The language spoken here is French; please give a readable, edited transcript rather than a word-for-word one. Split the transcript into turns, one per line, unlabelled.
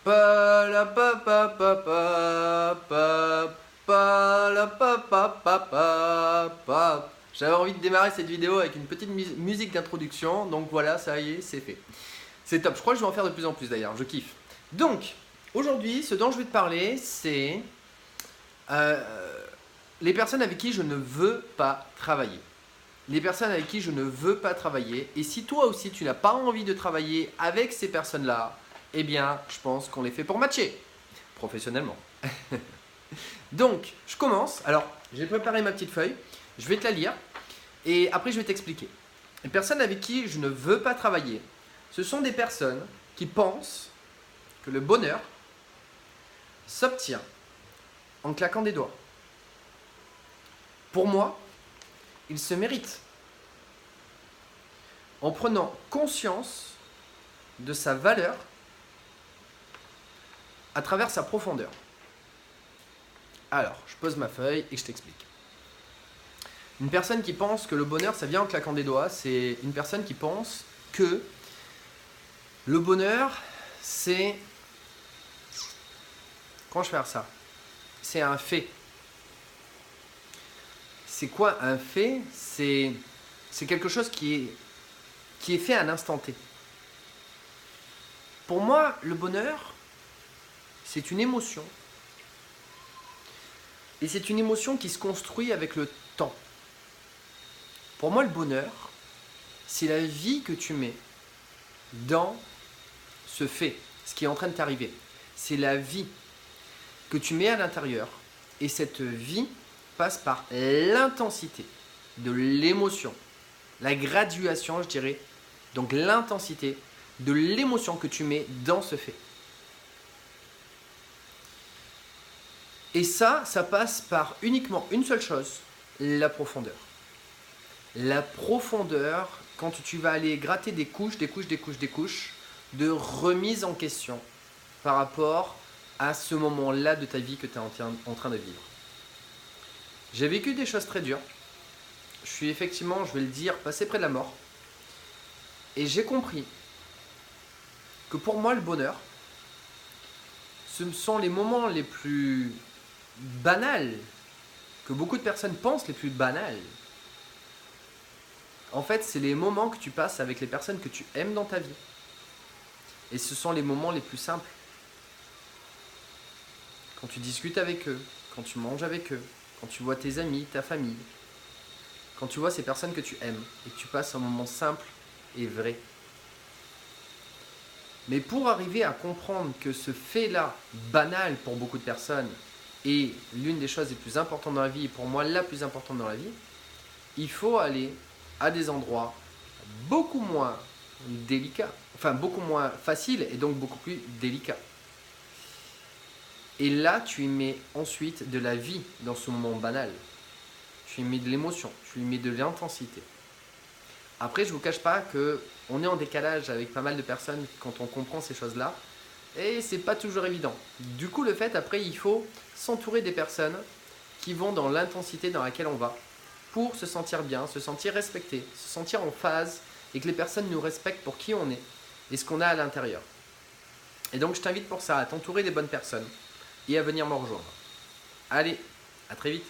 Pa la pa pa pa pa pa pa la pa pa pa pa pa. J'avais envie de démarrer cette vidéo avec une petite musique d'introduction, donc voilà, ça y est, c'est fait. C'est top, je crois que je vais en faire de plus en plus d'ailleurs, je kiffe. Donc, aujourd'hui, ce dont je vais te parler, c'est euh, les personnes avec qui je ne veux pas travailler. Les personnes avec qui je ne veux pas travailler. Et si toi aussi tu n'as pas envie de travailler avec ces personnes-là, eh bien, je pense qu'on les fait pour matcher, professionnellement. Donc, je commence. Alors, j'ai préparé ma petite feuille, je vais te la lire, et après je vais t'expliquer. Les personnes avec qui je ne veux pas travailler, ce sont des personnes qui pensent que le bonheur s'obtient en claquant des doigts. Pour moi, il se mérite en prenant conscience de sa valeur à travers sa profondeur. Alors, je pose ma feuille et je t'explique. Une personne qui pense que le bonheur, ça vient en claquant des doigts, c'est une personne qui pense que le bonheur, c'est... Comment je vais faire ça? C'est un fait. C'est quoi un fait? C'est quelque chose qui est fait à un instant T. Pour moi, le bonheur, c'est une émotion. Et c'est une émotion qui se construit avec le temps. Pour moi, le bonheur, c'est la vie que tu mets dans ce fait, ce qui est en train de t'arriver. C'est la vie que tu mets à l'intérieur. Et cette vie passe par l'intensité de l'émotion, la graduation, je dirais, donc l'intensité de l'émotion que tu mets dans ce fait. Et ça passe par uniquement une seule chose, la profondeur. La profondeur, quand tu vas aller gratter des couches de remise en question par rapport à ce moment-là de ta vie que tu es en train de vivre. J'ai vécu des choses très dures. Je suis effectivement, je vais le dire, passé près de la mort. Et j'ai compris que pour moi, le bonheur, ce sont les moments les plus banals, que beaucoup de personnes pensent les plus banals. En fait, c'est les moments que tu passes avec les personnes que tu aimes dans ta vie. Et ce sont les moments les plus simples. Quand tu discutes avec eux, quand tu manges avec eux, quand tu vois tes amis, ta famille, quand tu vois ces personnes que tu aimes et que tu passes un moment simple et vrai. Mais pour arriver à comprendre que ce fait-là, banal pour beaucoup de personnes, est l'une des choses les plus importantes dans la vie, et pour moi la plus importante dans la vie, il faut aller à des endroits beaucoup moins délicats, enfin beaucoup moins faciles et donc beaucoup plus délicats. Et là, tu y mets ensuite de la vie dans ce moment banal. Tu y mets de l'émotion, tu y mets de l'intensité. Après, je ne vous cache pas qu'on est en décalage avec pas mal de personnes quand on comprend ces choses-là. Et c'est pas toujours évident. Du coup, le fait, après, il faut s'entourer des personnes qui vont dans l'intensité dans laquelle on va pour se sentir bien, se sentir respecté, se sentir en phase et que les personnes nous respectent pour qui on est et ce qu'on a à l'intérieur. Et donc, je t'invite pour ça à t'entourer des bonnes personnes et à venir me rejoindre. Allez, à très vite.